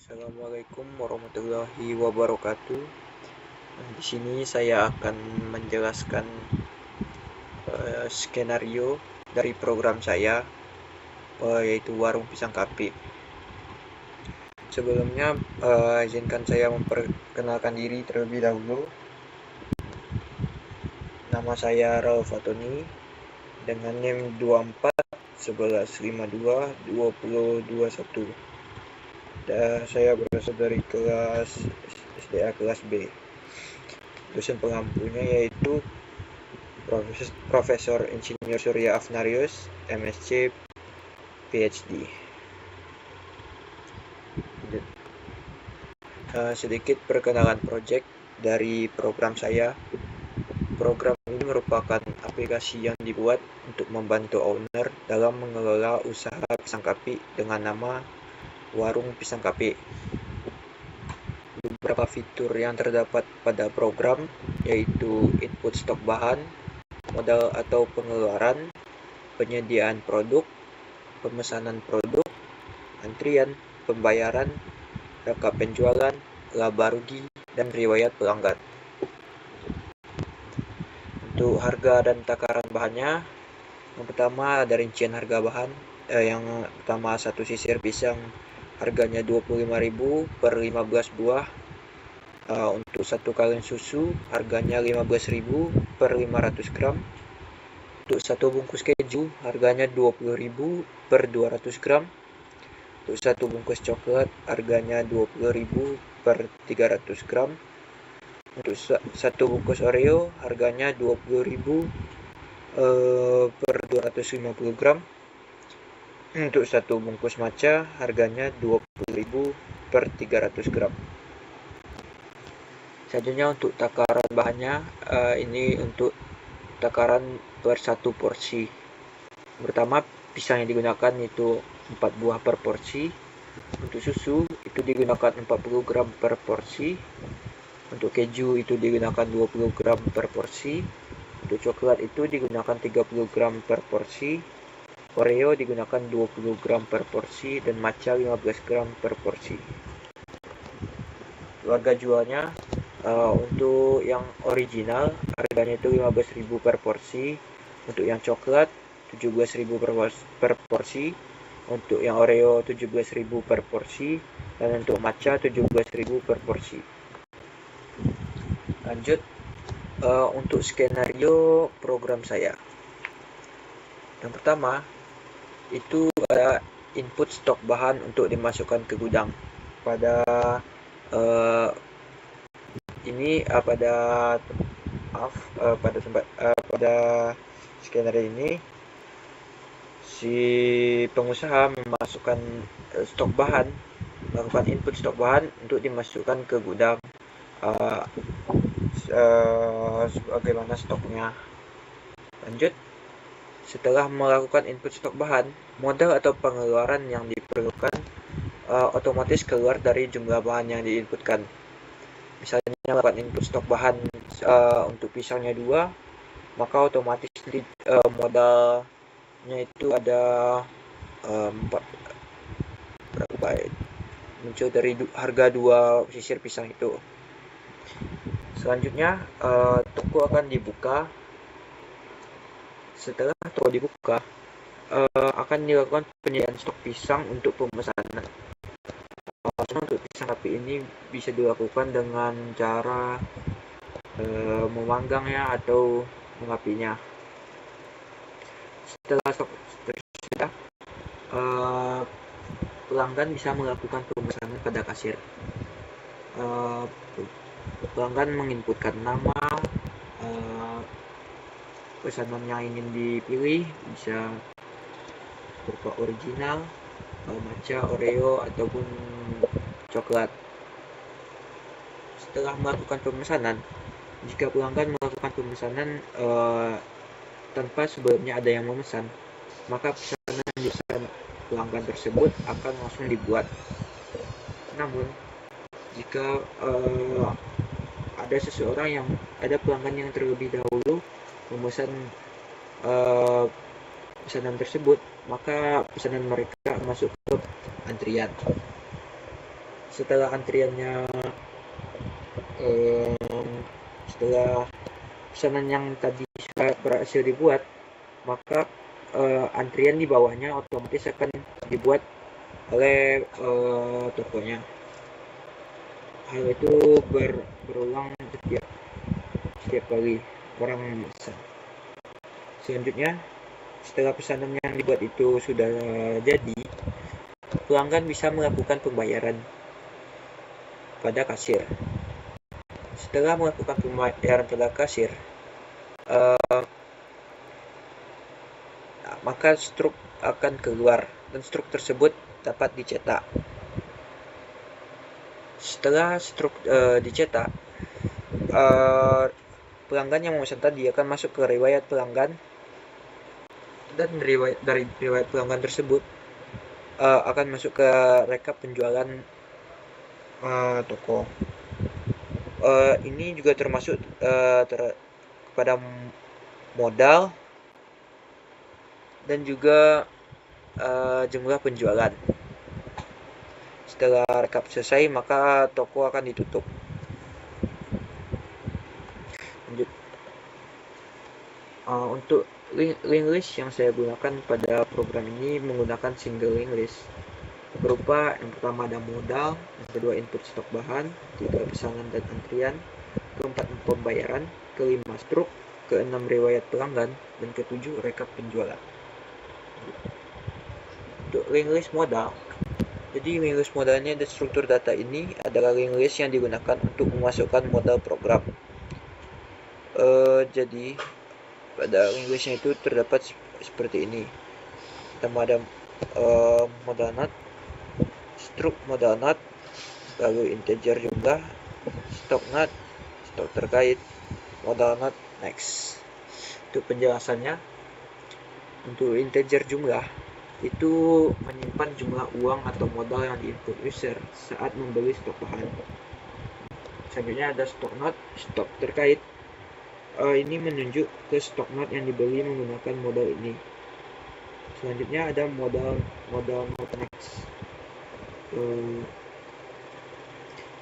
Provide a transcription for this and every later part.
Assalamualaikum warahmatullahi wabarakatuh. Di sini saya akan menjelaskan skenario dari program saya, yaitu Warung Pisang Kapi. Sebelumnya, izinkan saya memperkenalkan diri terlebih dahulu. Nama saya Raul Fatoni dengan NIM 24 11 52 2021. Saya berasal dari kelas SDA kelas B. Dosen pengampunya yaitu Profesor Insinyur Surya Afnarius, MSc, PhD. Sedikit perkenalan proyek dari program saya. Program ini merupakan aplikasi yang dibuat untuk membantu owner dalam mengelola usaha pisang kapi dengan nama Warung Pisang Kapi. Beberapa fitur yang terdapat pada program yaitu input stok bahan, modal atau pengeluaran, penyediaan produk, pemesanan produk, antrian, pembayaran, rekap penjualan, laba rugi, dan riwayat pelanggan. Untuk harga dan takaran bahannya, yang pertama ada rincian harga bahan. Yang pertama, satu sisir pisang harganya 25.000 per 15 buah. Untuk satu kaleng susu harganya 15.000 per 500 gram. Untuk satu bungkus keju harganya 20.000 per 200 gram. Untuk satu bungkus coklat harganya 20.000 per 300 gram. Untuk satu bungkus Oreo harganya 20.000 per 250 gram. Untuk satu bungkus matcha harganya 20.000 per 300 gram. Selanjutnya untuk takaran bahannya, ini untuk takaran per satu porsi. Pertama, pisang yang digunakan itu 4 buah per porsi. Untuk susu itu digunakan 40 gram per porsi. Untuk keju itu digunakan 20 gram per porsi. Untuk coklat itu digunakan 30 gram per porsi. Oreo digunakan 20 gram per porsi dan matcha 15 gram per porsi. Harga jualnya untuk yang original harganya itu 15.000 per porsi. Untuk yang coklat 17.000 per porsi. Untuk yang Oreo 17.000 per porsi. Dan untuk matcha 17.000 per porsi. Lanjut untuk skenario program saya. Yang pertama itu ada input stok bahan untuk dimasukkan ke gudang. Pada skenario ini si pengusaha memasukkan stok bahan, melakukan input stok bahan untuk dimasukkan ke gudang. Bagaimana stoknya. Lanjut, setelah melakukan input stok bahan, modal atau pengeluaran yang diperlukan otomatis keluar dari jumlah bahan yang diinputkan. Misalnya melakukan input stok bahan untuk pisangnya 2, maka otomatis modalnya itu ada 4 berapa ya? Muncul dari harga 2 sisir pisang itu. Selanjutnya toko akan dibuka. Setelah toko dibuka, akan dilakukan penyediaan stok pisang untuk pemesanan. Untuk pisang kapi ini bisa dilakukan dengan cara memanggangnya atau mengapinya. Setelah stok tersedia, pelanggan bisa melakukan pemesanan pada kasir. Pelanggan menginputkan nama, pesanan yang ingin dipilih, bisa berupa original, matcha, Oreo, ataupun coklat. Setelah melakukan pemesanan, jika pelanggan melakukan pemesanan tanpa sebelumnya ada yang memesan, maka pesanan yang dipesan pelanggan tersebut akan langsung dibuat. Namun, jika ada pelanggan yang terlebih dahulu memesan pesanan tersebut, maka pesanan mereka masuk ke antrian. setelah antriannya setelah pesanan yang tadi sudah berhasil dibuat, maka antrian di bawahnya otomatis akan dibuat oleh tokonya. Hal itu berulang setiap kali orang memesan. Selanjutnya, setelah pesanan yang dibuat itu sudah jadi, pelanggan bisa melakukan pembayaran pada kasir. Setelah melakukan pembayaran pada kasir, maka struk akan keluar dan struk tersebut dapat dicetak. Setelah struk dicetak, pelanggan yang memesan tadi akan masuk ke riwayat pelanggan, dan dari riwayat pelanggan tersebut akan masuk ke rekap penjualan toko. Ini juga termasuk kepada modal dan juga jumlah penjualan. Setelah rekap selesai, maka toko akan ditutup. Lanjut. Untuk link list yang saya gunakan pada program ini menggunakan single link list, berupa yang pertama ada modal, yang kedua input stok bahan, ketiga pesanan dan antrian, keempat pembayaran, kelima struk, keenam riwayat pelanggan, dan ketujuh rekap penjualan. Untuk link list modal, jadi link list modalnya dan struktur data ini adalah link list yang digunakan untuk memasukkan modal program. Jadi pada link listnya itu terdapat seperti ini. Pertama ada modal not, struk modal not, lalu integer jumlah, stok not, stok terkait, modal not, next. Untuk penjelasannya, untuk integer jumlah itu menyimpan jumlah uang atau modal yang diinput user saat membeli stok bahan. Selanjutnya ada stok not, stok terkait. Ini menunjuk ke stok not yang dibeli menggunakan modal ini. Selanjutnya ada modal not next.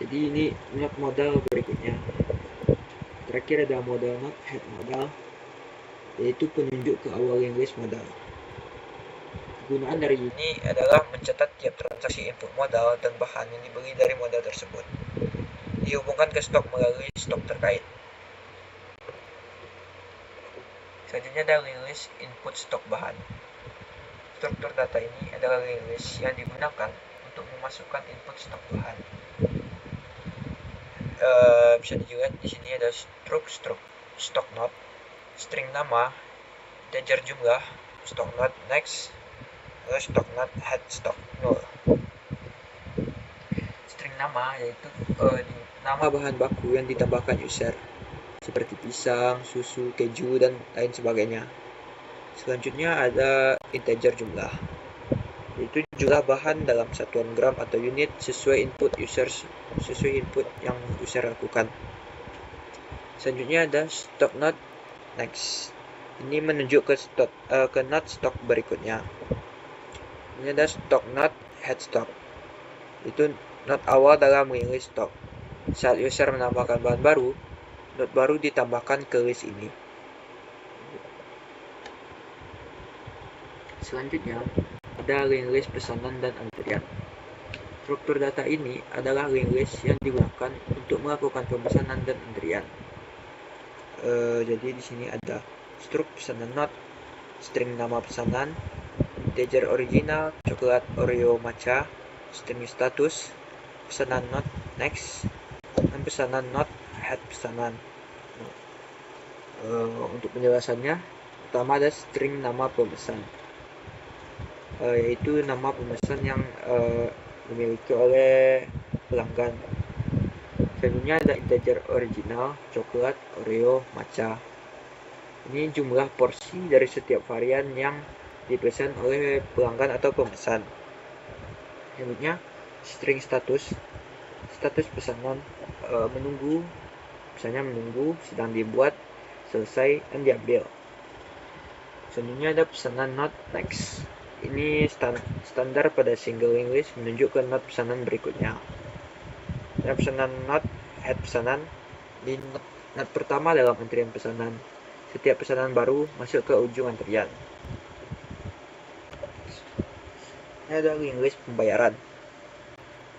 Jadi ini not modal berikutnya. Terakhir ada modal not head modal, yaitu penunjuk ke awal link list modal. Kegunaan dari ini adalah mencatat tiap transaksi input modal dan bahan yang dibeli dari modal tersebut, dihubungkan ke stok melalui stok terkait. Selanjutnya ada link list input stok bahan. Struktur data ini adalah link list yang digunakan untuk memasukkan input stok bahan. Bisa dilihat di sini ada struk, stok not, string nama, integer jumlah, stok not next, lalu stok not head stok 0. String nama yaitu nama bahan baku yang ditambahkan user, seperti pisang, susu, keju, dan lain sebagainya. Selanjutnya ada integer jumlah, yaitu jumlah bahan dalam satuan gram atau unit sesuai input yang user lakukan. Selanjutnya ada stok not next. Ini menunjuk ke not stok berikutnya. Ini ada stok not head stock. Itu not awal dalam link list stok. Saat user menambahkan bahan baru, not baru ditambahkan ke list ini. Selanjutnya ada link list pesanan dan antrian. Struktur data ini adalah link list yang digunakan untuk melakukan pemesanan dan antrian. Jadi di sini ada struk pesanan not, string nama pesanan, integer original, coklat Oreo matcha, string status, pesanan not next, dan pesanan not head pesanan. Untuk penjelasannya, pertama ada string nama pemesan, yaitu nama pemesan yang dimiliki oleh pelanggan. Selanjutnya ada integer original, coklat, Oreo, matcha. Ini jumlah porsi dari setiap varian yang dipesan oleh pelanggan atau pemesan. Selanjutnya string status pesanan, menunggu, misalnya menunggu, sedang dibuat, selesai, dan diambil. Selanjutnya ada pesanan not next. Ini standar pada single link list menunjuk ke not pesanan berikutnya. pesanan not head pesanan. Di not pertama dalam antrian pesanan. Setiap pesanan baru masuk ke ujung antrian. Ini ada link list pembayaran.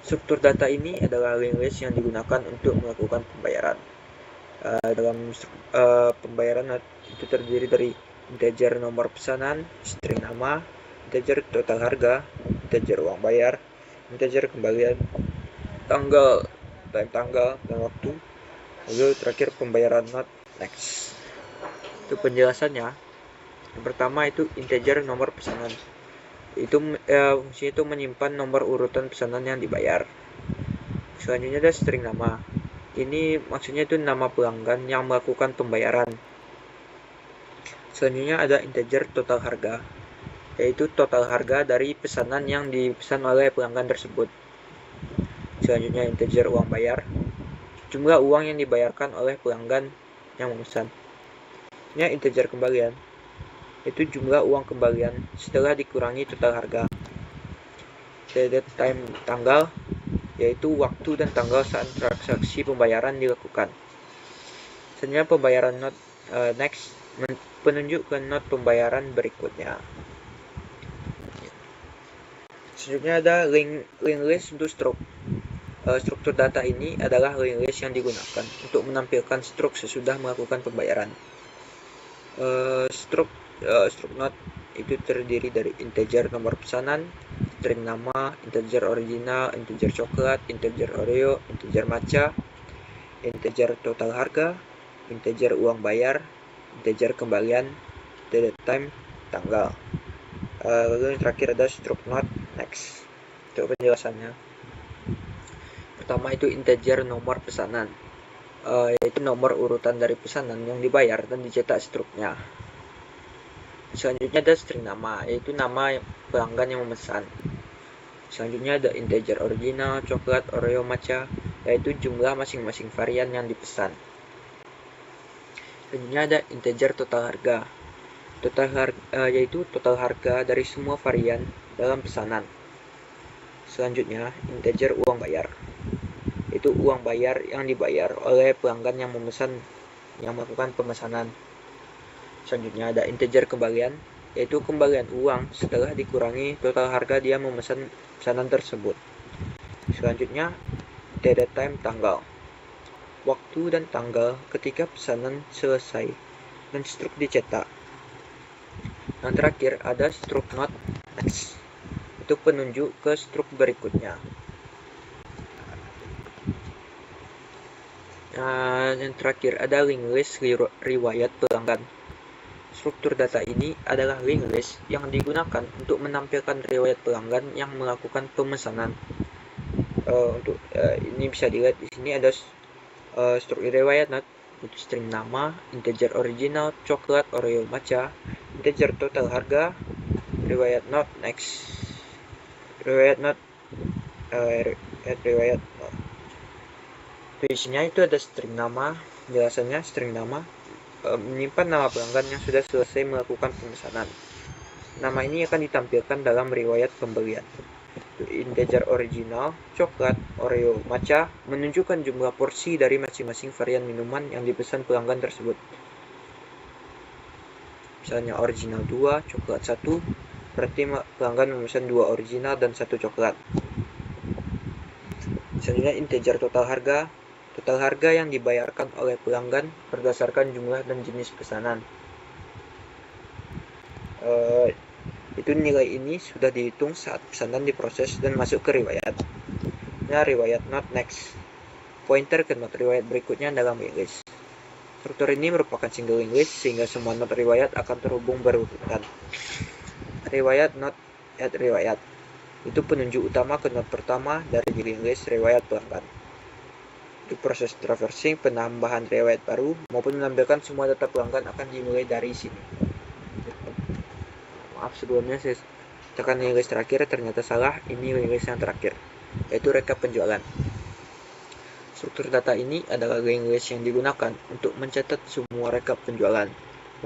Struktur data ini adalah link list yang digunakan untuk melakukan pembayaran. Dalam pembayaran itu terdiri dari integer nomor pesanan, string nama, integer total harga, integer uang bayar, integer kembalian, tanggal, dan waktu. Lalu terakhir pembayaran not next. Itu penjelasannya. Yang pertama itu integer nomor pesanan. Itu fungsinya itu menyimpan nomor urutan pesanan yang dibayar. Selanjutnya ada string nama. Ini maksudnya itu nama pelanggan yang melakukan pembayaran. Selanjutnya ada integer total harga, yaitu total harga dari pesanan yang dipesan oleh pelanggan tersebut. Selanjutnya integer uang bayar, jumlah uang yang dibayarkan oleh pelanggan yang memesan. Ini integer kembalian, itu jumlah uang kembalian setelah dikurangi total harga. Date time tanggal, yaitu waktu dan tanggal saat transaksi pembayaran dilakukan. Selanjutnya pembayaran not next, penunjuk ke not pembayaran berikutnya. Selanjutnya ada link list untuk struktur data ini adalah link list yang digunakan untuk menampilkan struk sesudah melakukan pembayaran. Struk not itu terdiri dari integer nomor pesanan, string nama, integer original, integer coklat, integer Oreo, integer matcha, integer total harga, integer uang bayar, integer kembalian, date time, tanggal. Lalu yang terakhir ada struk not next. Untuk penjelasannya. Pertama itu integer nomor pesanan, yaitu nomor urutan dari pesanan yang dibayar dan dicetak struknya. Selanjutnya ada string nama, yaitu nama pelanggan yang memesan. Selanjutnya ada integer original, coklat, Oreo, matcha, yaitu jumlah masing-masing varian yang dipesan. Selanjutnya ada integer total harga, yaitu total harga dari semua varian dalam pesanan. Selanjutnya integer uang bayar, yaitu uang bayar yang dibayar oleh pelanggan yang memesan, yang melakukan pemesanan. Selanjutnya ada integer kembalian, yaitu kembalian uang setelah dikurangi total harga dia memesan pesanan tersebut. Selanjutnya date time tanggal, waktu dan tanggal ketika pesanan selesai dan struk dicetak. Yang terakhir ada struk not next, itu penunjuk ke struk berikutnya. Yang terakhir ada link list riwayat pelanggan. Struktur data ini adalah link list yang digunakan untuk menampilkan riwayat pelanggan yang melakukan pemesanan. Ini bisa dilihat di sini ada struktur riwayat not, itu string nama, integer original, coklat, Oreo, matcha, integer total harga, riwayat not next, riwayat not, riwayat not. Isinya itu ada string nama, penjelasannya string nama menyimpan nama pelanggan yang sudah selesai melakukan pemesanan. Nama ini akan ditampilkan dalam riwayat pembelian. Integer original, coklat, Oreo, matcha menunjukkan jumlah porsi dari masing-masing varian minuman yang dipesan pelanggan tersebut. Misalnya original 2, coklat 1, berarti pelanggan memesan 2 original dan 1 coklat. Selanjutnya integer total harga yang dibayarkan oleh pelanggan berdasarkan jumlah dan jenis pesanan. Itu nilai ini sudah dihitung saat pesanan diproses dan masuk ke riwayat. Nah, riwayat not next, pointer ke not riwayat berikutnya dalam link list. Struktur ini merupakan single link list sehingga semua not riwayat akan terhubung berurutan. Riwayat not add riwayat, itu penunjuk utama ke not pertama dari link list riwayat pelanggan. Untuk proses traversing, penambahan riwayat baru maupun menampilkan semua data pelanggan akan dimulai dari sini. Maaf sebelumnya saya tekan link list terakhir, ternyata salah. Ini link list yang terakhir, yaitu rekap penjualan. Struktur data ini adalah link list yang digunakan untuk mencatat semua rekap penjualan,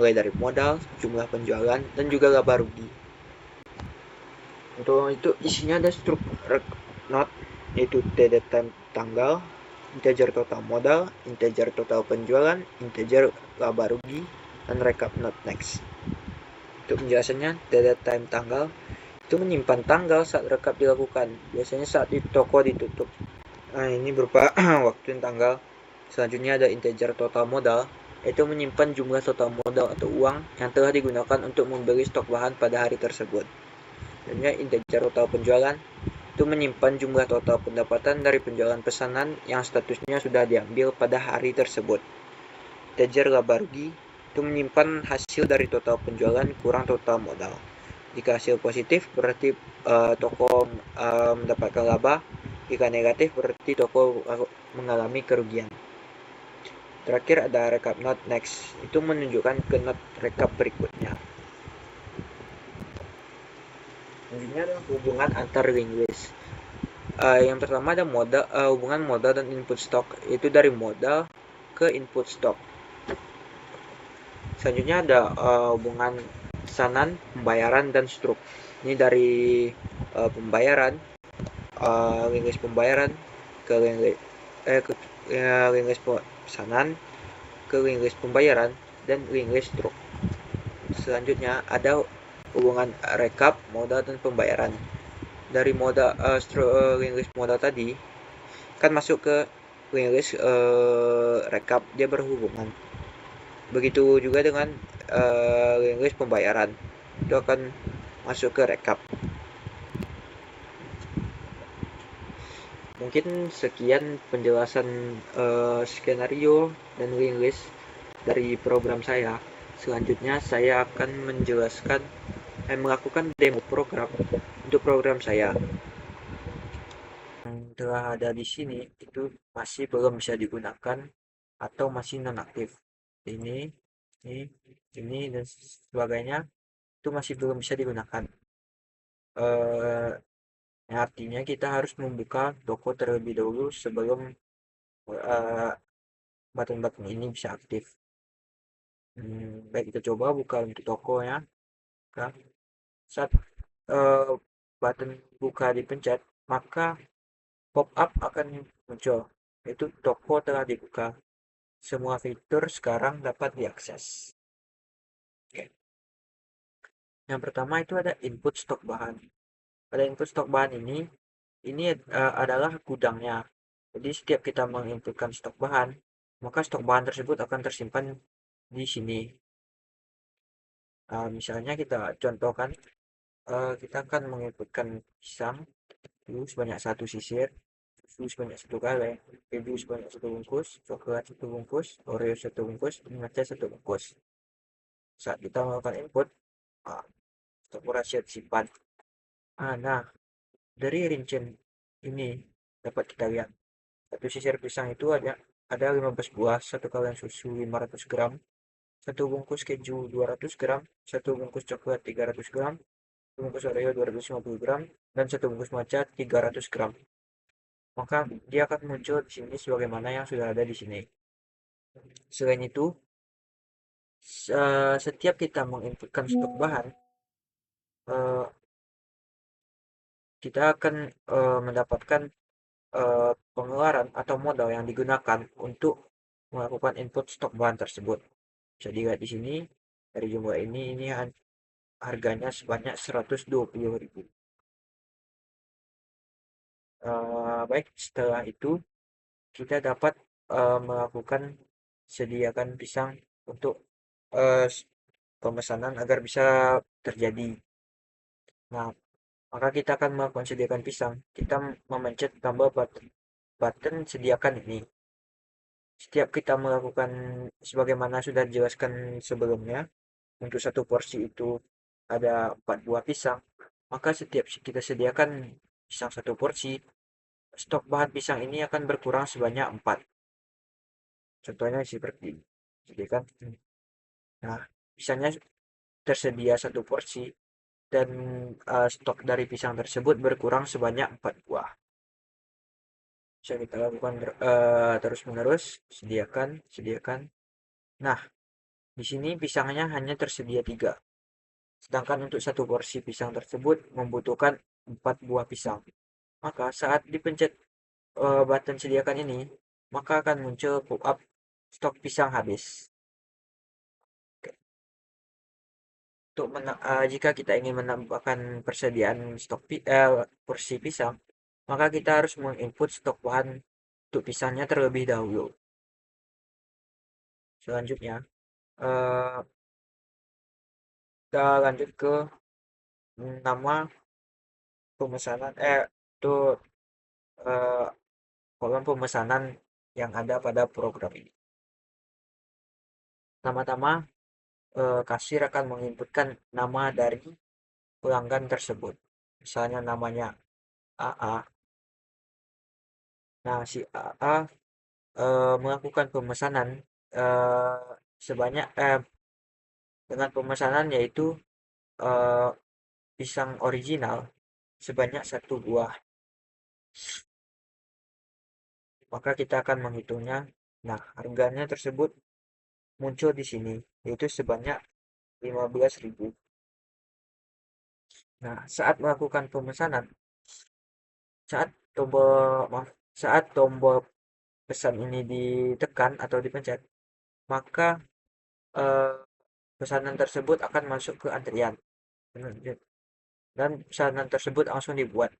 mulai dari modal, jumlah penjualan, dan juga laba rugi. Untuk itu isinya ada struktur not, yaitu date time tanggal, integer total modal, integer total penjualan, integer laba rugi, dan rekap not next. Untuk penjelasannya, data time tanggal itu menyimpan tanggal saat rekap dilakukan, biasanya saat di toko ditutup. Nah, ini berupa waktu dan tanggal. Selanjutnya ada integer total modal, yaitu menyimpan jumlah total modal atau uang yang telah digunakan untuk membeli stok bahan pada hari tersebut. Selanjutnya integer total penjualan, itu menyimpan jumlah total pendapatan dari penjualan pesanan yang statusnya sudah diambil pada hari tersebut. Integer laba rugi, itu menyimpan hasil dari total penjualan kurang total modal. Jika hasil positif berarti toko mendapatkan laba, jika negatif berarti toko mengalami kerugian. Terakhir ada rekap not next, itu menunjukkan ke not rekap berikutnya. Selanjutnya adalah hubungan antar linguist. Yang pertama ada modal, hubungan modal dan input stock, itu dari modal ke input stock. Selanjutnya ada hubungan pesanan, pembayaran, dan struk. Ini dari pembayaran, linguist pembayaran ke linguist pesanan, ke linguist pembayaran, dan linguist struk. Selanjutnya ada hubungan rekap, modal, dan pembayaran. Dari modal linguist modal tadi kan masuk ke linguist rekap, dia berhubungan. Begitu juga dengan linguist pembayaran, itu akan masuk ke rekap. Mungkin sekian penjelasan skenario dan linguist dari program saya. Selanjutnya saya akan menjelaskan melakukan demo program untuk program saya. Yang telah ada di sini itu masih belum bisa digunakan atau masih nonaktif. Ini dan sebagainya itu masih belum bisa digunakan. Artinya kita harus membuka toko terlebih dahulu sebelum button-button ini bisa aktif. Baik, kita coba buka untuk toko ya. Saat button buka dipencet, maka pop-up akan muncul, yaitu toko telah dibuka. Semua fitur sekarang dapat diakses. Oke. Yang pertama itu ada input stok bahan. Pada input stok bahan ini adalah gudangnya. Jadi setiap kita menginputkan stok bahan, maka stok bahan tersebut akan tersimpan di sini. Misalnya kita contohkan, kita akan menginputkan pisang dulu sebanyak 1 sisir, susu sebanyak 1 kaleng, keju sebanyak 1 bungkus, coklat 1 bungkus, oreo 1 bungkus, matcha 1 bungkus. Saat kita melakukan input, stok rahasia disimpan. Nah, dari rincian ini dapat kita lihat, 1 sisir pisang itu ada 15 buah, 1 kaleng susu 500 gram, 1 bungkus keju 200 gram, 1 bungkus coklat 300 gram, 1 bungkus oreo 250 gram, dan 1 bungkus matcha 300 gram. Maka dia akan muncul di sini sebagaimana yang sudah ada di sini. Selain itu, setiap kita menginputkan stok bahan, kita akan mendapatkan pengeluaran atau modal yang digunakan untuk melakukan input stok bahan tersebut. Bisa dilihat di sini, dari jumlah ini harganya sebanyak 120.000. Baik, setelah itu kita dapat melakukan sediakan pisang untuk pemesanan agar bisa terjadi. Nah, maka kita akan melakukan sediakan pisang. Kita memencet tombol button sediakan ini. Setiap kita melakukan sebagaimana sudah dijelaskan sebelumnya, untuk 1 porsi itu ada 4 buah pisang, maka setiap kita sediakan pisang 1 porsi, stok bahan pisang ini akan berkurang sebanyak 4. Contohnya seperti ini. Sediakan. Nah, pisangnya tersedia 1 porsi dan stok dari pisang tersebut berkurang sebanyak 4 buah. Bisa kita lakukan terus-menerus, sediakan. Nah, di sini pisangnya hanya tersedia 3. Sedangkan untuk 1 porsi pisang tersebut membutuhkan 4 buah pisang. Maka saat dipencet button sediakan ini, maka akan muncul pop-up stok pisang habis. Jika kita ingin menambahkan persediaan porsi pisang, maka kita harus menginput stok bahan untuk pisangnya terlebih dahulu. Selanjutnya, eh, kita lanjut ke nama pemesanan itu eh, kolom pemesanan yang ada pada program ini. Pertama-tama, kasir akan menginputkan nama dari pelanggan tersebut. Misalnya namanya AA. Nah, si AA melakukan pemesanan eh, sebanyak dengan pemesanan yaitu eh, pisang original sebanyak satu buah. Maka kita akan menghitungnya. Nah, harganya tersebut muncul di sini yaitu sebanyak 15.000. Nah, saat melakukan pemesanan, saat tombol maaf, saat tombol pesan ini ditekan atau dipencet, maka eh, pesanan tersebut akan masuk ke antrian dan pesanan tersebut langsung dibuat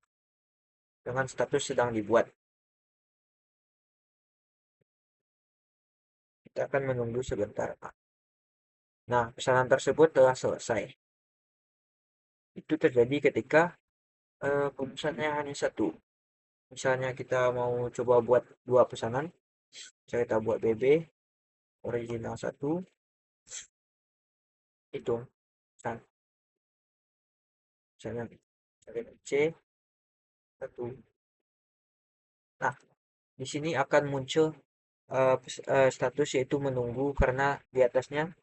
dengan status sedang dibuat. Kita akan menunggu sebentar. Nah, pesanan tersebut telah selesai. Itu terjadi ketika pemesannya hanya satu. Misalnya kita mau coba buat dua pesanan, misalnya kita buat BB original satu, hitung kan, misalnya C satu. Nah, di sini akan muncul status yaitu menunggu karena di atasnya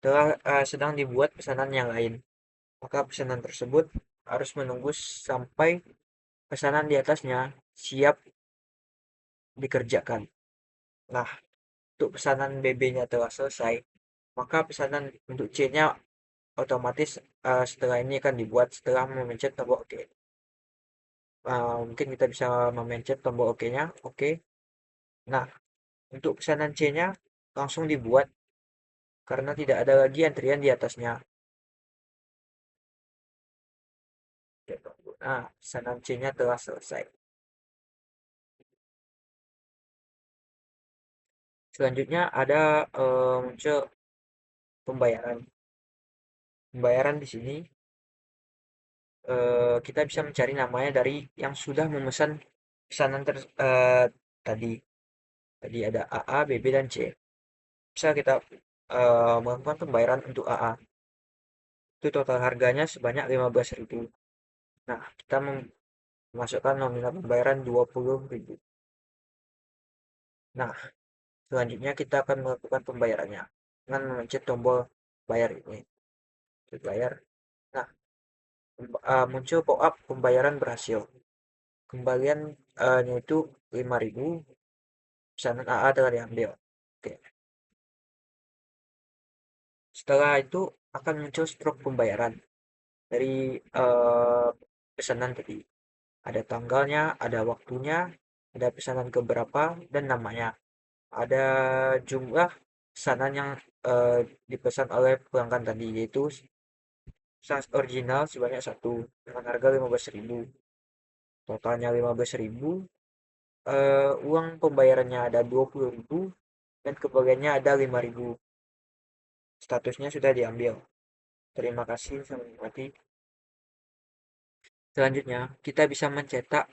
telah sedang dibuat pesanan yang lain. Maka pesanan tersebut harus menunggu sampai pesanan di atasnya siap dikerjakan. Nah, untuk pesanan BB-nya telah selesai, maka pesanan untuk C-nya otomatis setelah ini akan dibuat setelah memencet tombol OK. Mungkin kita bisa memencet tombol OK-nya, OK. Nah, untuk pesanan C-nya langsung dibuat karena tidak ada lagi antrian di atasnya. Nah, pesanan C-nya telah selesai. Selanjutnya ada muncul pembayaran. Pembayaran di sini kita bisa mencari namanya dari yang sudah memesan pesanan tadi. Tadi ada AA, BB, dan C. Bisa kita melakukan pembayaran untuk AA. Itu total harganya sebanyak 15.000. Nah, kita memasukkan nominal pembayaran 20.000. Nah, selanjutnya kita akan melakukan pembayarannya dengan memencet tombol bayar ini. Bayar. Nah, muncul pop-up pembayaran berhasil. Kembalian yaitu 5.000, pesanan AA telah diambil. Oke. Setelah itu akan muncul struk pembayaran dari pesanan tadi. Ada tanggalnya, ada waktunya, ada pesanan keberapa, dan namanya. Ada jumlah pesanan yang dipesan oleh pelanggan tadi, yaitu pesanan original sebanyak satu dengan harga 15.000. Totalnya 15.000, uang pembayarannya ada 20.000, dan kembaliannya ada 5.000. Statusnya sudah diambil. Terima kasih, selamat menikmati. Selanjutnya, kita bisa mencetak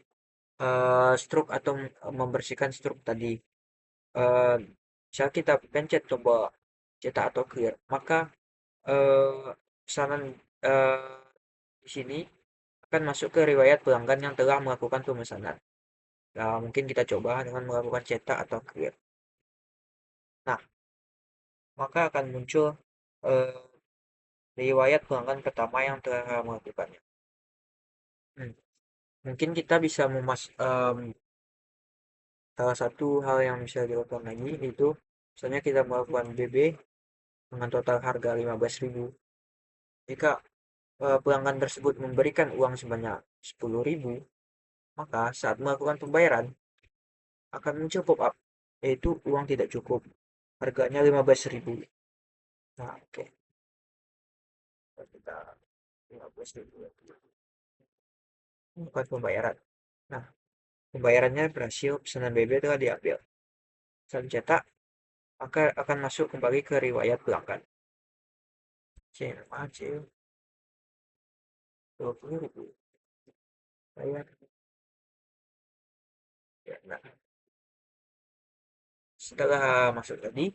struk atau membersihkan struk tadi. Eh, Misal kita pencet tombol cetak atau clear, maka pesanan eh, di sini akan masuk ke riwayat pelanggan yang telah melakukan pemesanan. Nah, mungkin kita coba dengan melakukan cetak atau clear. Nah, maka akan muncul eh, riwayat pelanggan pertama yang telah melakukannya. Hmm. Mungkin kita bisa salah satu hal yang bisa dilakukan lagi itu misalnya kita melakukan BB dengan total harga 15.000. Jika pelanggan tersebut memberikan uang sebanyak 10.000, maka saat melakukan pembayaran akan muncul pop-up, yaitu uang tidak cukup, harganya 15.000. Nah, oke, kita 15.000 bukan pembayaran. Nah, pembayarannya berhasil, pesanan BB telah diambil. Saat cetak, maka akan masuk kembali ke riwayat pelanggan. C, 20.000. Bayar. Ya, nah, setelah masuk tadi,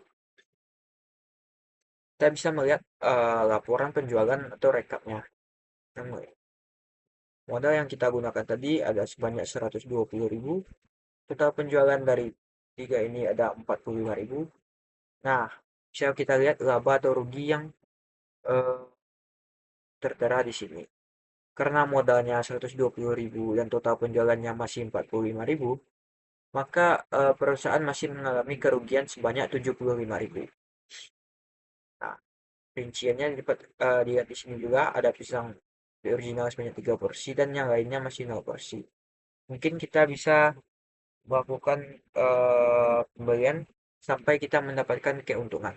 kita bisa melihat laporan penjualan atau rekapnya. Modal yang kita gunakan tadi ada sebanyak 120.000. Total penjualan dari tiga ini ada 45.000. Nah, bisa kita lihat laba atau rugi yang eh, tertera di sini. Karena modalnya 120.000 dan total penjualannya masih 45.000, maka perusahaan masih mengalami kerugian sebanyak 75.000. Nah, rinciannya dapat dilihat di sini juga ada pisang di original sebanyak 3 porsi dan yang lainnya masih 0 porsi. Mungkin kita bisa melakukan pembelian sampai kita mendapatkan keuntungan.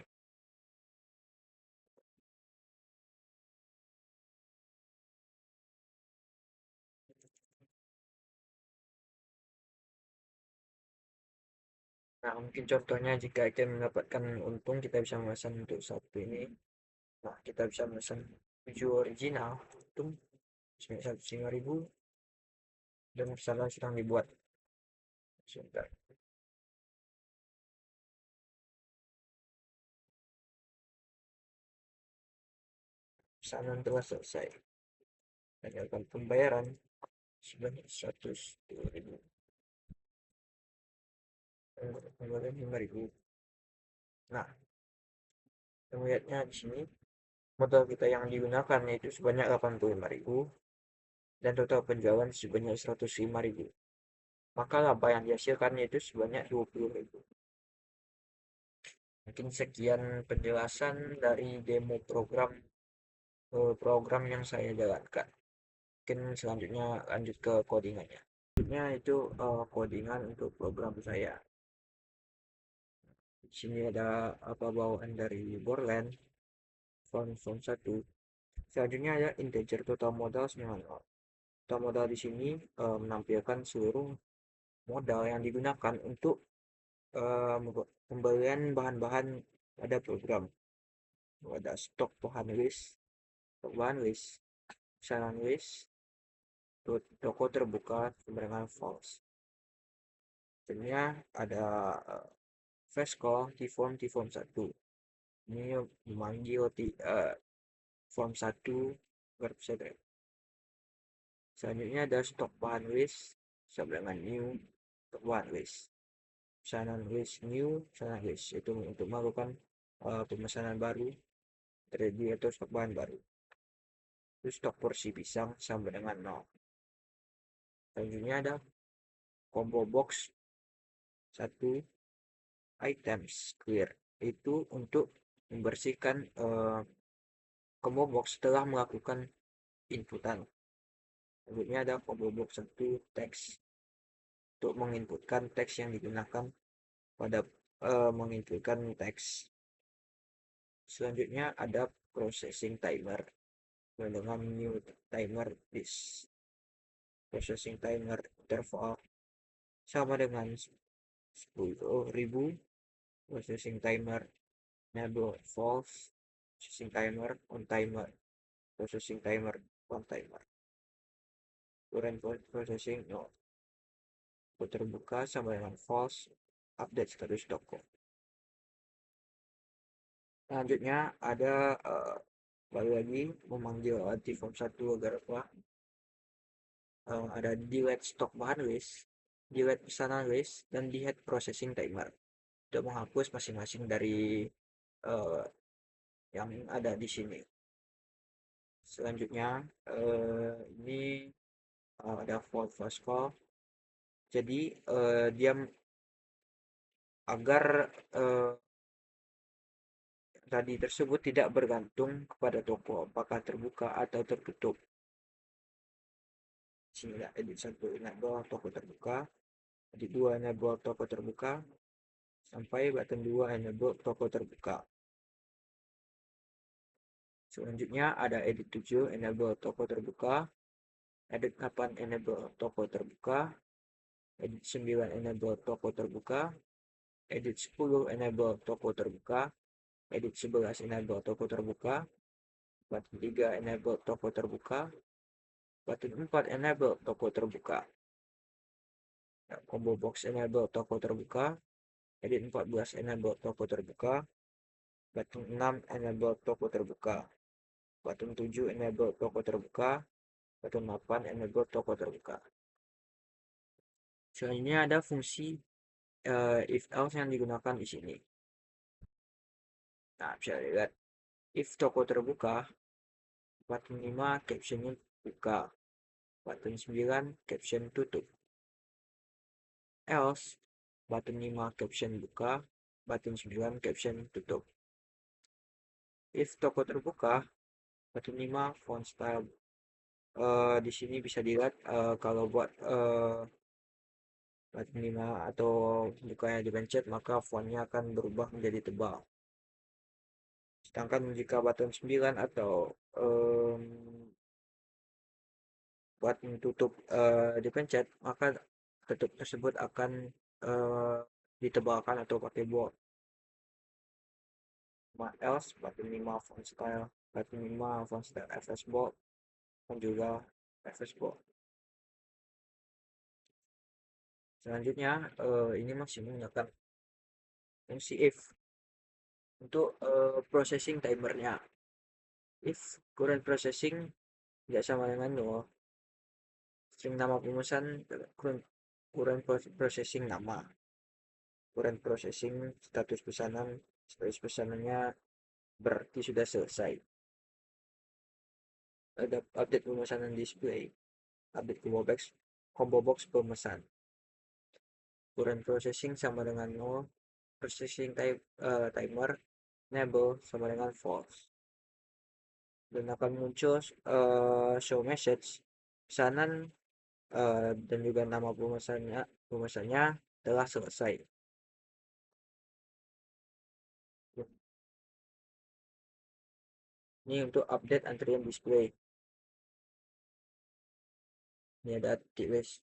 Nah, mungkin contohnya jika kita mendapatkan untung, kita bisa memesan untuk satu ini. Nah, kita bisa memesan 7 original, untung sebanyak 105.000 dan pesanan sedang dibuat. Sebentar, pesanan telah selesai. Tanyakan pembayaran sebanyak 102.000. Pembayaran 5.000. Nah, kita melihatnya di sini modal kita yang digunakan yaitu sebanyak 85.000 dan total penjualan sebanyak 105.000. Maka laba yang dihasilkan yaitu sebanyak 20.000. Mungkin sekian penjelasan dari demo program yang saya jalankan. Mungkin selanjutnya lanjut ke codingannya. Selanjutnya itu codingan untuk program saya. Di sini ada apa bawaan dari Borland, form 1. Selanjutnya ada integer total modal 90. Total modal di sini menampilkan seluruh modal yang digunakan untuk eh, pembelian bahan-bahan pada program. Ada stok bahan list, pesanan list, toko terbuka dengan false. Selanjutnya ada flash call T-form 1. Ini memanggil form 1 agar bisa direct. Selanjutnya ada stok bahan list sama dengan new stok bahan list. Pesanan list new, pesanan list itu untuk melakukan pemesanan baru terjadi atau stok bahan baru. Terus stok porsi pisang sama dengan 0. Selanjutnya ada combo box 1 items clear, itu untuk membersihkan combo box setelah melakukan inputan. Selanjutnya ada combo box 1 teks untuk menginputkan teks yang digunakan pada menginputkan teks. Selanjutnya ada processing timer dengan new timer this. Processing timer interval sama dengan 10.000. Processing timer enable false. Processing timer on timer. Processing timer on timer. Current processing no. Terbuka sama dengan false. Update status toko. Selanjutnya ada balik lagi memanggil form 1 agar apa? Ada delete stock bahan list, delete pesanan list, dan delete processing timer untuk menghapus masing-masing dari uh, yang ada di sini. Selanjutnya ini ada fault flash call. Jadi dia agar tadi tersebut tidak bergantung kepada toko apakah terbuka atau tertutup. sini ada edit 1 enable toko terbuka, edit 2 enable toko terbuka, sampai button 2 enable toko terbuka. Selanjutnya ada edit 7 enable toko terbuka, edit 8 enable toko terbuka, edit 9 enable toko terbuka, edit 10 enable toko terbuka, edit 11 enable toko terbuka, button 3 enable toko terbuka, button 4 enable toko terbuka, combo box enable toko terbuka, edit 14 enable toko terbuka, button 6 enable toko terbuka, button 7 enable toko terbuka, button 8 enable toko terbuka. Selanjutnya ada fungsi if else yang digunakan di sini. Nah, bisa lihat if toko terbuka, button 5 captionnya buka, button 9 caption tutup. Else, button 5 caption buka, button 9 caption tutup. If toko terbuka, button 5 font style. Di sini bisa dilihat kalau buat button 5 atau bukanya dipencet, maka fontnya akan berubah menjadi tebal. Sedangkan jika button 9 atau button tutup dipencet, maka tutup tersebut akan ditebalkan atau pakai bold. Else, button 5 font style, button 5 font style FS bold, dan juga FS bold. Selanjutnya, ini masih menggunakan fungsi if untuk processing timernya. If current processing tidak sama dengan 0, string nama pemesan current processing nama, current processing status pesanannya berarti sudah selesai. Ada update pemesanan display, update combo box pemesan. Current processing sama dengan 0, processing timer enable sama dengan false. Dan akan muncul show message pesanan dan juga nama pemesannya telah selesai. Ini untuk update antrian display. Ini ada list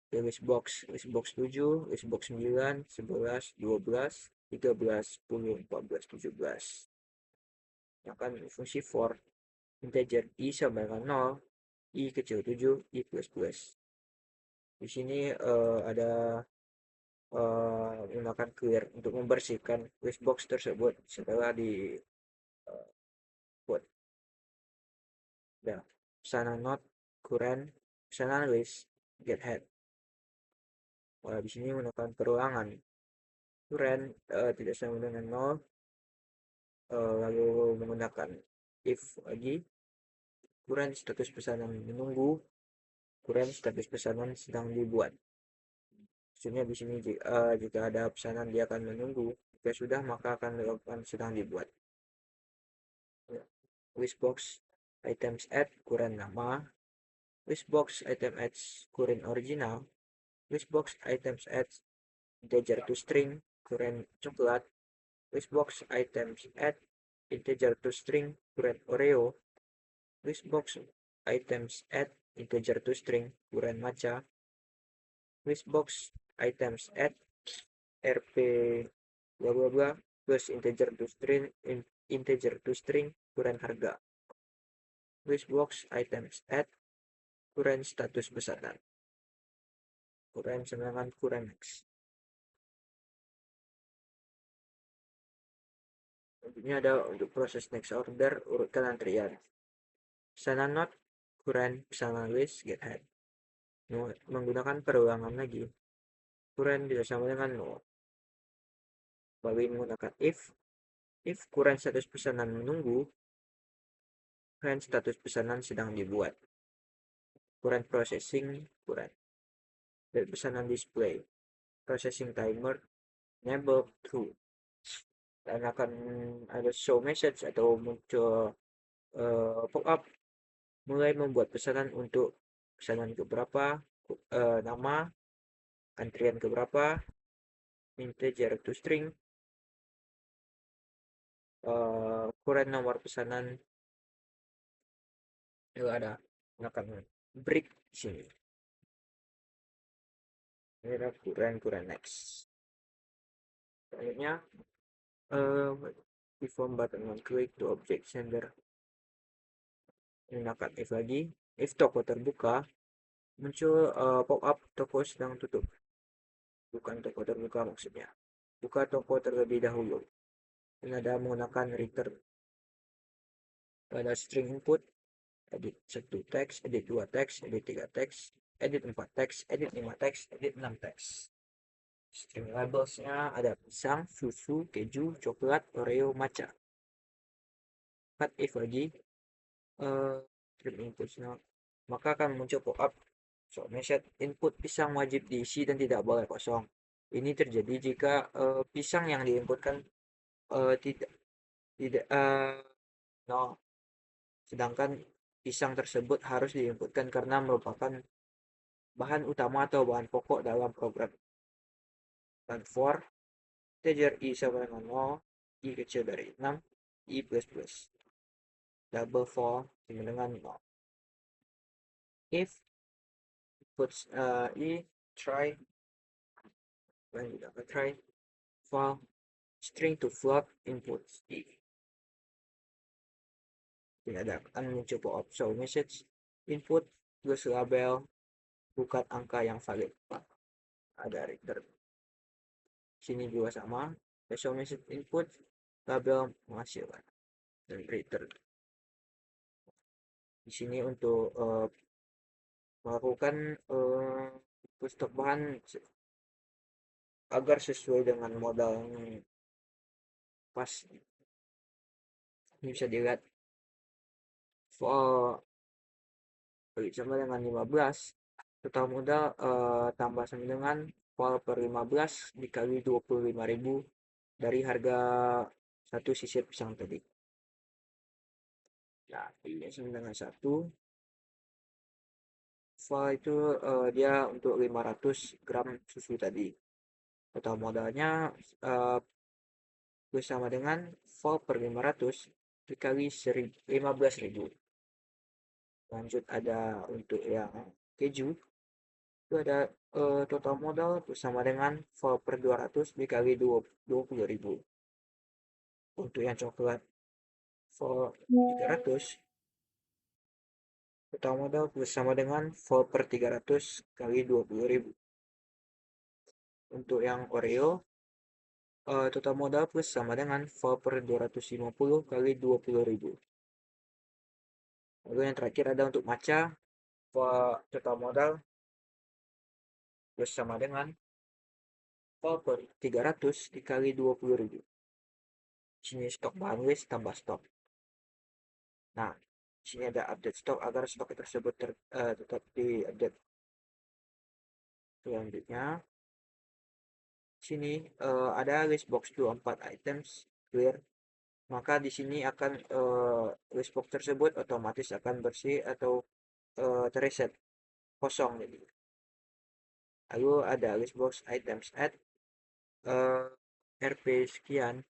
box 7, list box 9, 11, 12, 13, 10, 14, 17. Akan fungsi for integer i sama dengan 0, i kecil 7, i plus plus. Di sini ada menggunakan clear untuk membersihkan list box tersebut setelah dibuat. Pesanan not current, pesanan list get head. Di sini menggunakan perulangan. Current tidak sama dengan 0, lalu menggunakan if lagi, current status pesanan menunggu, current status pesanan sedang dibuat. Maksudnya di sini jika ada pesanan dia akan menunggu, jika sudah maka akan dilakukan sedang dibuat. List box items add current nama, list box item adds current original, list box items add integer to string current coklat, list box items add integer to string current Oreo, list box items add integer to string current matcha, list box items add rp bla bla bla plus integer to string current harga, list box items add current status pesanan, current semangat current next. Selanjutnya ada untuk proses next order, urutkan antrian. Pesanan not current, pesanan list get head. Menggunakan perulangan lagi. Current tidak sama dengan 0. Lalu menggunakan if current status pesanan menunggu, current status pesanan sedang dibuat. Current processing, current. Dan pesanan display, processing timer, enable true. Dan akan ada show message atau muncul pop-up mulai membuat pesanan untuk pesanan keberapa, nama, antrian keberapa, integer to string, current nomor pesanan, juga ada gunakan break di sini. Ini ada current next. Selanjutnya perform button on click to object sender. Gunakan if lagi. If toko terbuka, muncul pop up toko sedang tutup. Bukan toko terbuka maksudnya. Buka toko terlebih dahulu. Ini ada menggunakan return. Pada string input, edit 1 teks, edit 2 teks, edit 3 teks, edit 4 teks, edit 5 teks, edit 6 teks. String labelsnya ada pisang, susu, keju, coklat, oreo, matcha. Cut if lagi. String inputnya, maka akan muncul pop-up. So, message input pisang wajib diisi dan tidak boleh kosong. Ini terjadi jika pisang yang diinputkan tidak tidak no, sedangkan pisang tersebut harus diinputkan karena merupakan bahan utama atau bahan pokok dalam program. Dan for integer i sama dengan 0, i kecil dari 6, i plus plus. Double for sama dengan 0. If puts i try, lanjut try file string to float inputs i. Tidak ada akan muncul pop-up show message input plus label bukan angka yang valid. Ada return. Sini juga sama. Show message input label menghasilkan dan return. Di sini untuk melakukan stok bahan agar sesuai dengan modal yang pas. Ini bisa dilihat sama dengan 15, total modal tambah sama dengan vol per 15 dikali 25.000 dari harga satu sisir pisang tadi. Nah, ini sama dengan 1 vol itu dia untuk 500 gram susu tadi. Total modalnya bersama dengan vol per 500 dikali 15.000. Lanjut ada untuk yang keju itu ada total modal bersama dengan vol per 200 dikali 20.000. Untuk yang coklat vol 300 total modal bersama dengan vol per 300 kali 20.000. Untuk yang oreo total modal plus sama dengan vol per 250 kali 20.000. Lalu yang terakhir ada untuk matcha, total modal plus sama dengan vol per 300 dikali 20.000. Sini stok bahan list tambah stok. Nah, sini ada update stok agar stok tersebut tetap di-update. Selanjutnya, sini ada list box 24 items clear. Maka di sini akan list box tersebut otomatis akan bersih atau terreset kosong jadi. Lalu ada list box items add rp sekian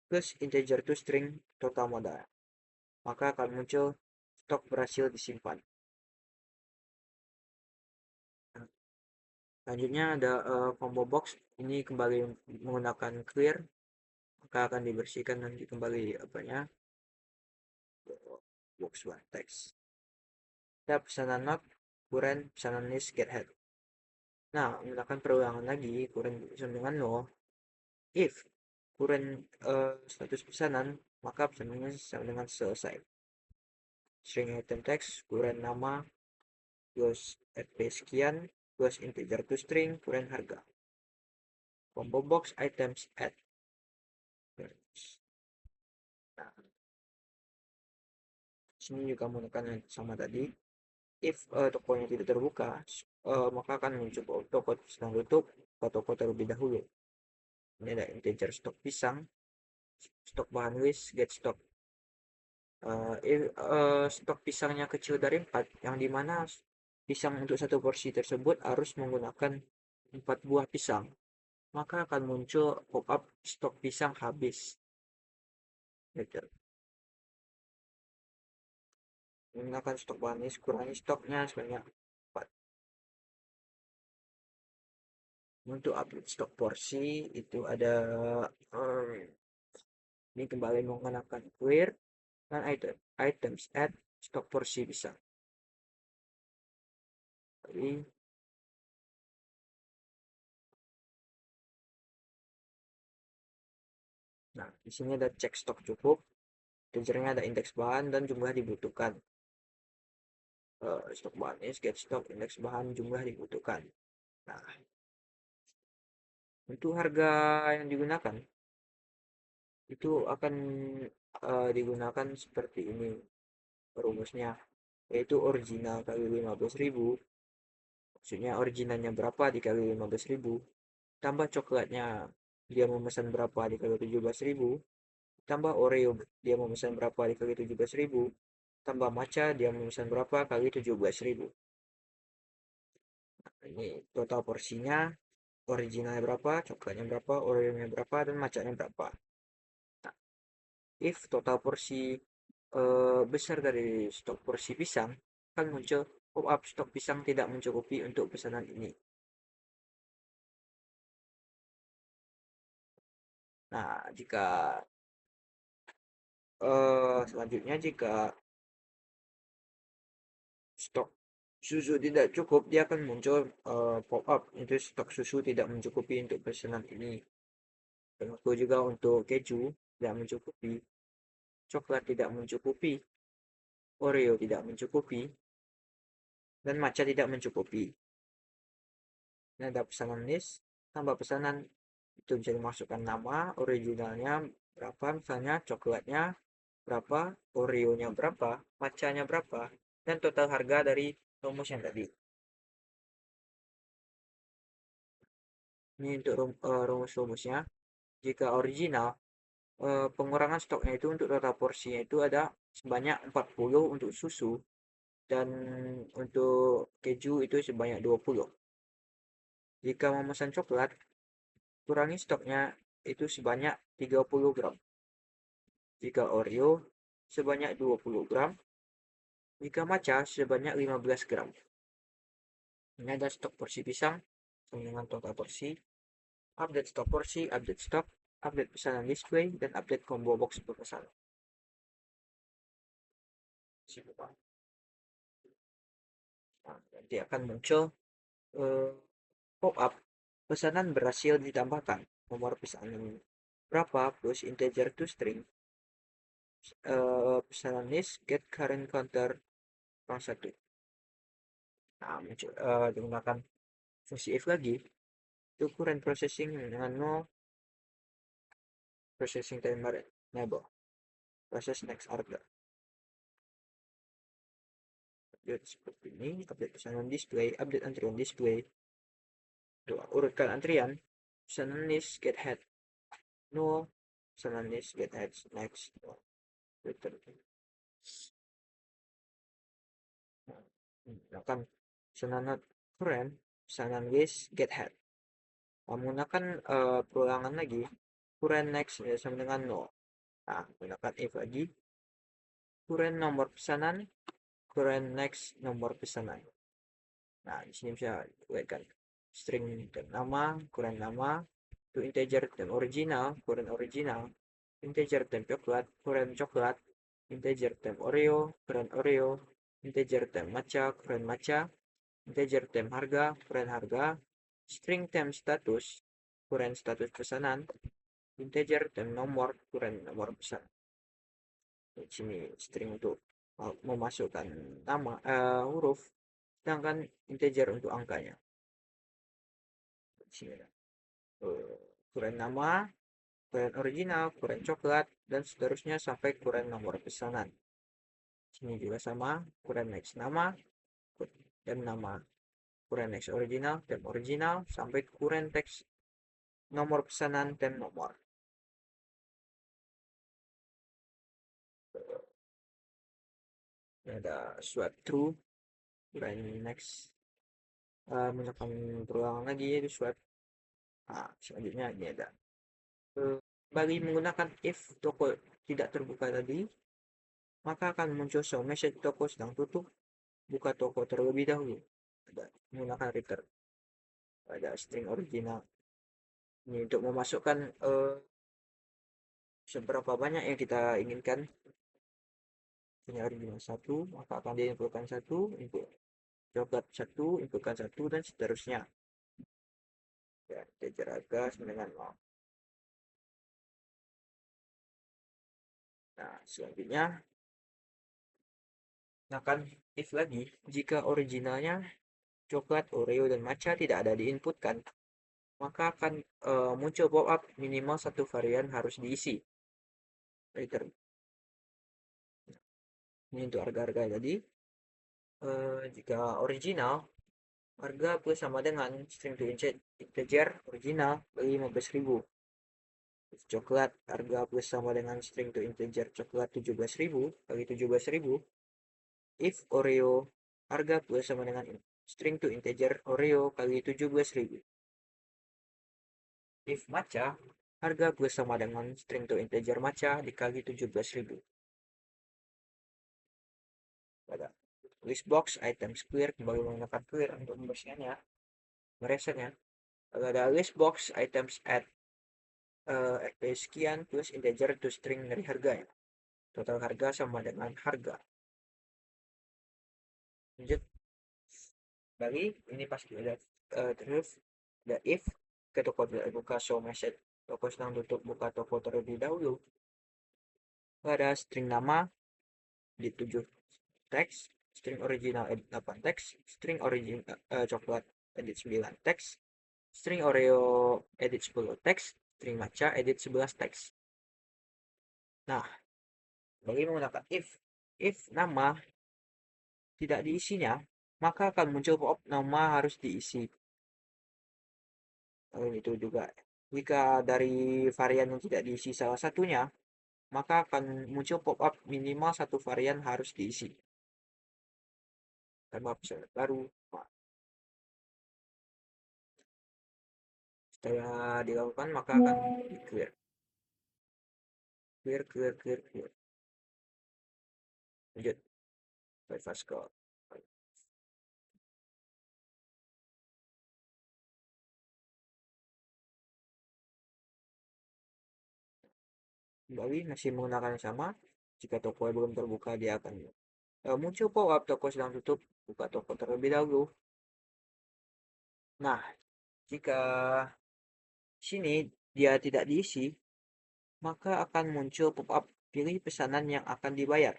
plus integer to string total modal. Maka akan muncul stok berhasil disimpan. Selanjutnya ada combo box, ini kembali menggunakan clear, maka akan dibersihkan nanti kembali apanya box one text. Ada pesanan not, current, pesanan list, get head. Nah, menggunakan perulangan lagi, current sama dengan no. If current status pesanan, maka pesanannya sama dengan selesai. String item text, current nama, plus rp sekian, plus integer to string, current harga. Combo box items add. Nah, sini juga menggunakan yang sama tadi. If tokonya tidak terbuka, maka akan muncul toko sedang tutup atau toko terlebih dahulu. Ini ada integer stok pisang, stok bahan list, get stock. Stok pisangnya kecil dari 4, yang dimana pisang untuk satu porsi tersebut harus menggunakan 4 buah pisang, maka akan muncul pop-up stok pisang habis. Gitu. Menggunakan stok manis, kurangi stoknya sebanyak 4. Untuk update stok porsi itu ada ini kembali menggunakan clear dan items add stok porsi pisang. Jadi, nah, di sini ada cek stok cukup, tujuannya ada indeks bahan dan jumlah dibutuhkan. Stok bahan is get stock indeks bahan jumlah dibutuhkan. Nah, untuk harga yang digunakan itu akan digunakan seperti ini rumusnya, yaitu original kali 15.000, maksudnya originalnya berapa dikali 15.000, tambah coklatnya dia memesan berapa dikali 17.000, tambah Oreo dia memesan berapa dikali 17.000, tambah matcha dia memesan berapa kali 17.000. Nah, ini total porsinya, originalnya berapa, coklatnya berapa, Oreo-nya berapa, dan matcha-nya berapa. Nah, if total porsi besar dari stok porsi pisang, akan muncul pop-up stok pisang tidak mencukupi untuk pesanan ini. Nah, jika selanjutnya jika stok susu tidak cukup, dia akan muncul pop-up itu stok susu tidak mencukupi untuk pesanan ini. Begitu juga untuk keju tidak mencukupi, coklat tidak mencukupi, Oreo tidak mencukupi, dan matcha tidak mencukupi. Ini ada pesanan list, tambah pesanan, itu bisa dimasukkan nama, originalnya berapa, misalnya coklatnya berapa, Oreo-nya berapa, matcha-nya berapa, dan total harga dari rumus yang tadi. Ini untuk rumus-rumusnya. Jika original, pengurangan stoknya itu untuk total porsinya itu ada sebanyak 40 untuk susu, dan untuk keju itu sebanyak 20. Jika memesan coklat, kurangi stoknya itu sebanyak 30 gram. Jika Oreo, sebanyak 20 gram. Jika matcha, sebanyak 15 gram. Ini ada stok porsi pisang, sama dengan total porsi. Update stok porsi, update stok, update pesanan display, dan update combo box pemesan. Nah, nanti akan muncul pop-up pesanan berhasil ditambahkan. Nomor pesanan berapa plus integer to string. Pesanan list get current counter kurang 1. Nah, muncul, digunakan fungsi if lagi. Itu current processing dengan no processing timer enable. Process next order. Update seperti ini, update pesanan display, update antrian display. Urutkan antrian, pesanan list get head no, pesanan list get head next no. Return. Gunakan pesanan current, pesanan list get head. Menggunakan perulangan lagi, current next sama dengan no. Nah, gunakan if lagi, current nomor pesanan, current next nomor pesanan. Nah, di sini bisa buatkan string dan nama, current nama, to integer dan original, current original, integer dan coklat, current coklat, integer dan Oreo, current Oreo, integer dan matcha, current matcha, integer tem harga, current harga, string tem status, current status pesanan, integer tem nomor, current nomor pesanan. Di sini string untuk memasukkan nama huruf, sedangkan integer untuk angkanya. Di sini current nama, current original, current coklat, dan seterusnya sampai current nomor pesanan. Sini juga sama, current next nama dan nama, current next original, tem original, sampai current text nomor pesanan dan nomor. Ini ada swap true, next. Menekan perulangan lagi yaitu swipe. Nah, selanjutnya ini ada bagi menggunakan if toko tidak terbuka tadi, maka akan muncul show message toko sedang tutup, buka toko terlebih dahulu. Ada menggunakan return, ada string original. Ini untuk memasukkan seberapa banyak yang kita inginkan. Ini original 1, maka akan diinputkan 1, input coklat 1, inputkan 1, dan seterusnya. Ya, integer harga sama dengan 0. Nah, selanjutnya gunakan if lagi jika originalnya coklat, Oreo, dan matcha tidak ada diinputkan, maka akan muncul pop-up minimal satu varian harus diisi. Return. Ini untuk harga-harga tadi. Jika original, harga plus sama dengan string to integer original bagi 15.000. If coklat, harga plus sama dengan string to integer coklat 17.000 bagi 17.000. If Oreo, harga plus sama dengan string to integer Oreo kali 17.000. If matcha, harga plus sama dengan string to integer matcha dikali 17.000. Pada list box items clear, kembali menggunakan clear untuk membersihkannya, meresetnya. Ada list box items add RP sekian plus integer to string dari harganya. Total harga sama dengan harga. Lanjut. Bagi ini pasti ada terus ada if ke toko tidak buka show message, toko sedang tutup, buka toko terlebih dahulu. Ada string nama di 7 teks, string original edit 8 teks, string origin coklat edit 9 teks, string Oreo edit 10 teks, string matcha edit 11 teks. Nah, bagi menggunakan if nama tidak diisinya, maka akan muncul pop-up nama harus diisi. Itu juga jika dari varian yang tidak diisi salah satunya, maka akan muncul pop-up minimal satu varian harus diisi. Tambah pesan baru. Setelah dilakukan, maka akan di clear. Clear. Lanjut. Bypass code. Kembali masih menggunakan yang sama. Jika toko belum terbuka, dia akan muncul pop-up toko sedang tutup. Buka toko terlebih dahulu. Nah, jika sini dia tidak diisi, maka akan muncul pop-up pilih pesanan yang akan dibayar.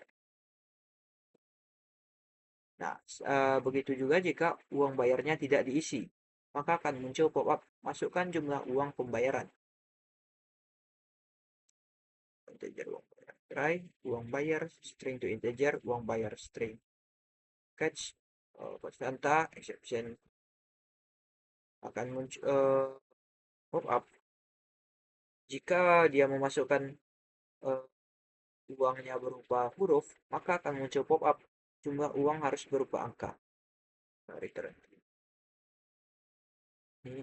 Nah, begitu juga jika uang bayarnya tidak diisi, maka akan muncul pop-up masukkan jumlah uang pembayaran. Integer uang bayar try, uang bayar string to integer, uang bayar string. Catch, konstanta, exception akan muncul pop-up jika dia memasukkan uangnya berupa huruf, maka akan muncul pop-up jumlah uang harus berupa angka. Nah, return. Ini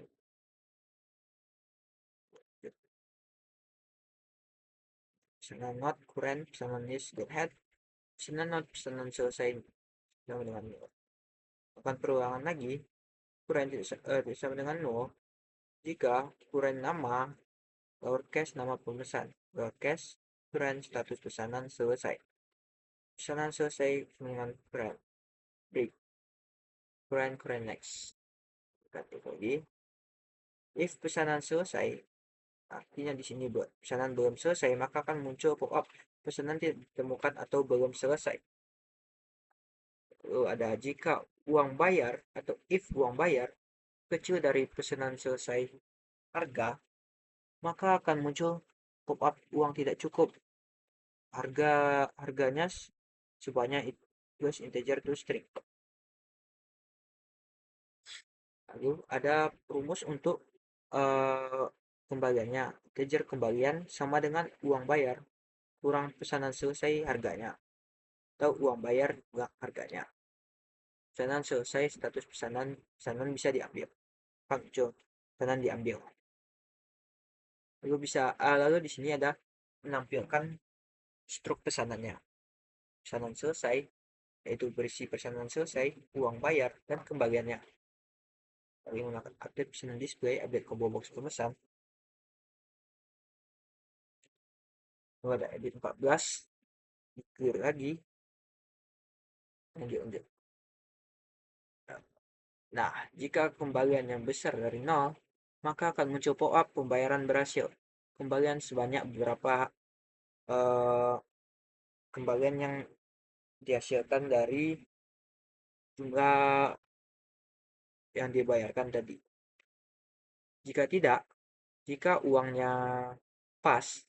pesanan not current, pesanan is get head, pesanan not pesanan selesai sama dengan 0. Akan perulangan lagi, current sama dengan 0 jika current nama lowercase nama pemesan, lowercase current status pesanan selesai. Pesanan selesai dengan current break, current next. Ganti lagi. If pesanan selesai, artinya di sini buat pesanan belum selesai, maka akan muncul pop-up pesanan tidak ditemukan atau belum selesai. Lalu ada jika uang bayar atau if uang bayar kecil dari pesanan selesai harga, maka akan muncul pop-up uang tidak cukup. Harganya sebanyak plus integer to string. Lalu ada rumus untuk kembaliannya. Integer kembalian sama dengan uang bayar kurang pesanan selesai harganya atau uang bayar harganya. pesanan selesai, status pesanan bisa diambil. Muncul pesanan diambil. Lalu di sini ada menampilkan struk pesanannya. Pesanan selesai, yaitu berisi pesanan selesai, uang bayar, dan kembaliannya. Lalu menggunakan update pesanan display, update combo box pemesan. Lalu ada edit 14, clear lagi, lanjut. Nah, jika kembalian yang besar dari 0, maka akan muncul pop-up pembayaran berhasil. Kembalian sebanyak beberapa kembalian yang dihasilkan dari jumlah yang dibayarkan tadi. Jika tidak, jika uangnya pas,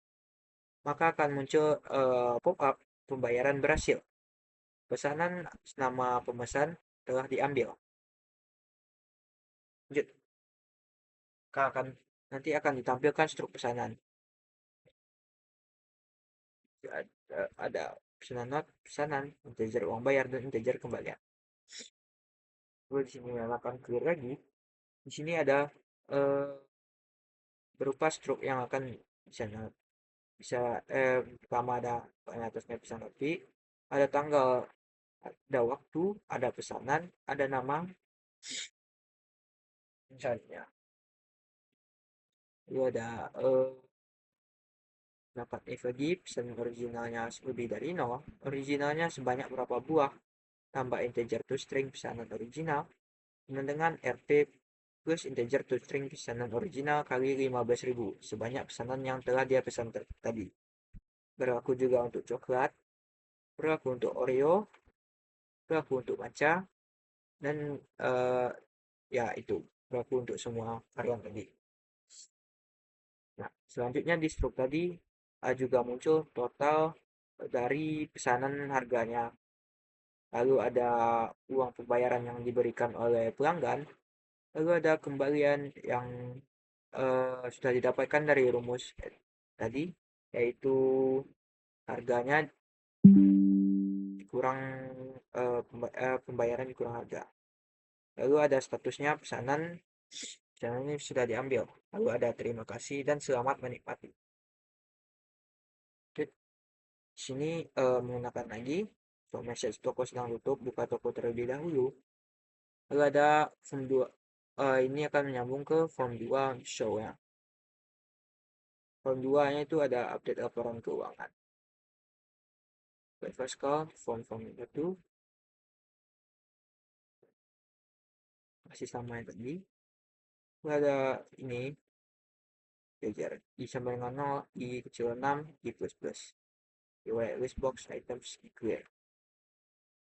maka akan muncul pop-up pembayaran berhasil. Pesanan nama pemesan telah diambil. Lanjut. Nanti akan ditampilkan struk pesanan. Ada pesanan not, pesanan, integer uang bayar, dan integer kembalian. Lalu di sini nyalakan clear lagi. Di sini ada berupa struk yang akan pertama ada atasnya pesan kopi, ada tanggal, ada waktu, ada pesanan, ada nama, misalnya. Lalu ada dapat if lagi, pesan originalnya lebih dari 0, originalnya sebanyak berapa buah, tambah integer to string pesanan original, dengan RT plus integer to string pesanan original kali 15.000, sebanyak pesanan yang telah dia pesan tadi. Berlaku juga untuk coklat, berlaku untuk Oreo, berlaku untuk matcha, dan ya itu berlaku untuk semua varian tadi. Nah, selanjutnya di struk tadi juga muncul total dari pesanan harganya. Lalu ada uang pembayaran yang diberikan oleh pelanggan. Lalu ada kembalian yang sudah didapatkan dari rumus tadi, yaitu harganya kurang pembayaran kurang harga. Lalu ada statusnya pesanan ini sudah diambil. Lalu ada terima kasih dan selamat menikmati. Oke, sini menggunakan lagi message toko sedang tutup, buka toko terlebih dahulu. Lalu ada form 2. Ini akan menyambung ke form 2 show ya. Form 2 nya itu ada update laporan keuangan. First call, form 1 masih sama yang tadi. Lalu ada ini belajar I sama dengan 0, I kecil 6, I plus plus. Riwayat list box items clear.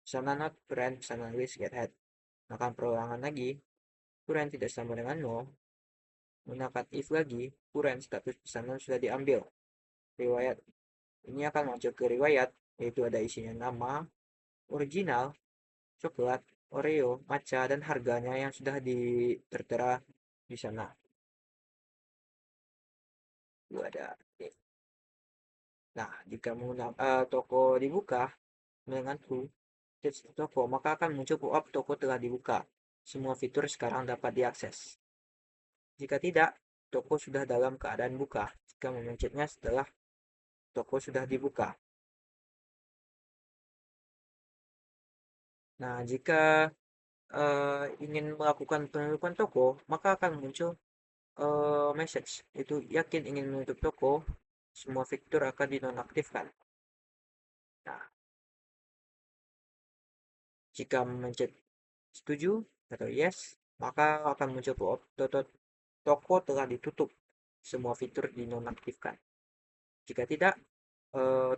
Pesanan not current, pesanan list get head. Maka perulangan lagi, current tidak sama dengan 0. Menggunakan if lagi, current status pesanan sudah diambil. Riwayat ini akan muncul ke riwayat, yaitu ada isinya nama, original, coklat, Oreo, matcha, dan harganya yang sudah tertera di sana. Itu ada. Nah, jika toko dibuka dengan true toko, maka akan muncul pop-up toko telah dibuka. Semua fitur sekarang dapat diakses. Jika tidak, toko sudah dalam keadaan buka. Jika memencetnya setelah toko sudah dibuka. Nah, jika ingin melakukan penutupan toko, maka akan muncul message. Itu yakin ingin menutup toko, semua fitur akan dinonaktifkan. Nah, jika memencet setuju atau yes, maka akan muncul pop-up toko telah ditutup. Semua fitur dinonaktifkan. Jika tidak,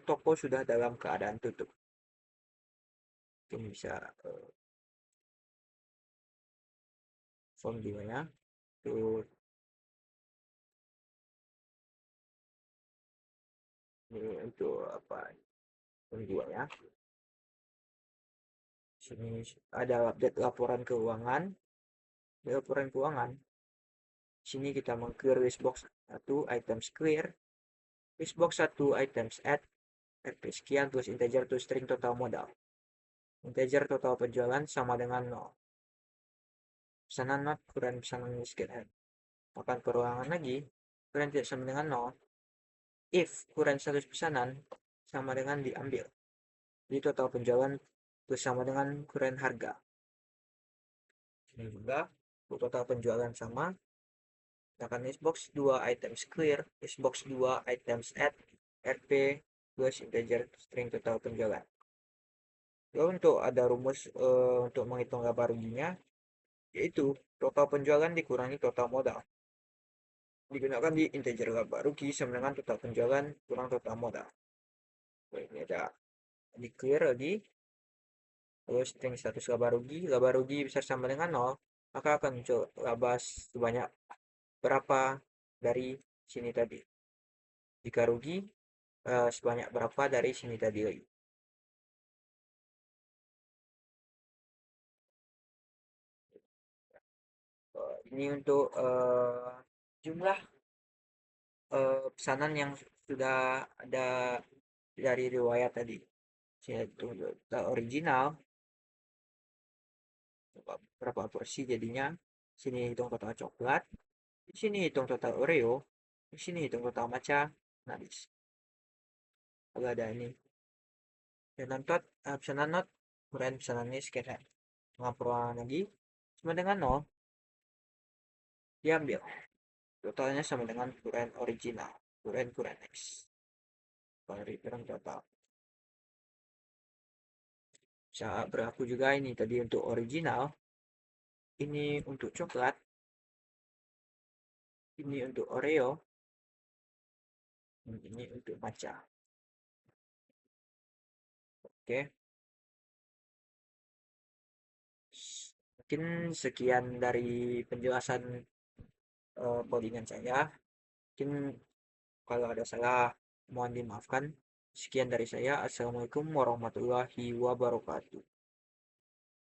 toko sudah dalam keadaan tutup. Mungkin bisa form 2 ya. Ini untuk apa? Form 2 ya. Sini ada update laporan keuangan. Laporan keuangan. Sini kita meng-clear listbox 1 items clear. Listbox 1 items add. RP sekian plus integer to string total modal. Integer total penjualan sama dengan 0. Pesanan not kurang pesanan miskin. Akan perulangan lagi, kurang tidak sama dengan 0. If kurang status pesanan sama dengan diambil. Jadi total penjualan bersama dengan kurang harga. Ini juga total penjualan sama. Tekan box 2 items clear, box 2 items add, rp plus integer string total penjualan. Ya, untuk ada rumus untuk menghitung laba ruginya, yaitu total penjualan dikurangi total modal. Digunakan di integer laba rugi sama dengan total penjualan kurang total modal. Ini ada di clear lagi. Terus string status laba rugi besar sama dengan 0, maka akan muncul laba sebanyak berapa dari sini tadi. Jika rugi, sebanyak berapa dari sini tadi lagi. Ini untuk jumlah pesanan yang sudah ada dari riwayat tadi. Yaitu original, berapa porsi jadinya. Sini hitung total coklat, di sini hitung total Oreo, di sini hitung total matcha. Nah, ada ini pesanan not, pesanan not, kemudian pesanan ini sekian. Pengapuran lagi sama dengan 0, diambil. Totalnya sama dengan kuren original, kuren X. Kuren total. Bisa berlaku juga ini tadi untuk original. Ini untuk coklat. Ini untuk Oreo. Ini untuk matcha. Oke. Mungkin sekian dari penjelasan codingan saya. Mungkin kalau ada salah, mohon dimaafkan. Sekian dari saya. Assalamualaikum warahmatullahi wabarakatuh.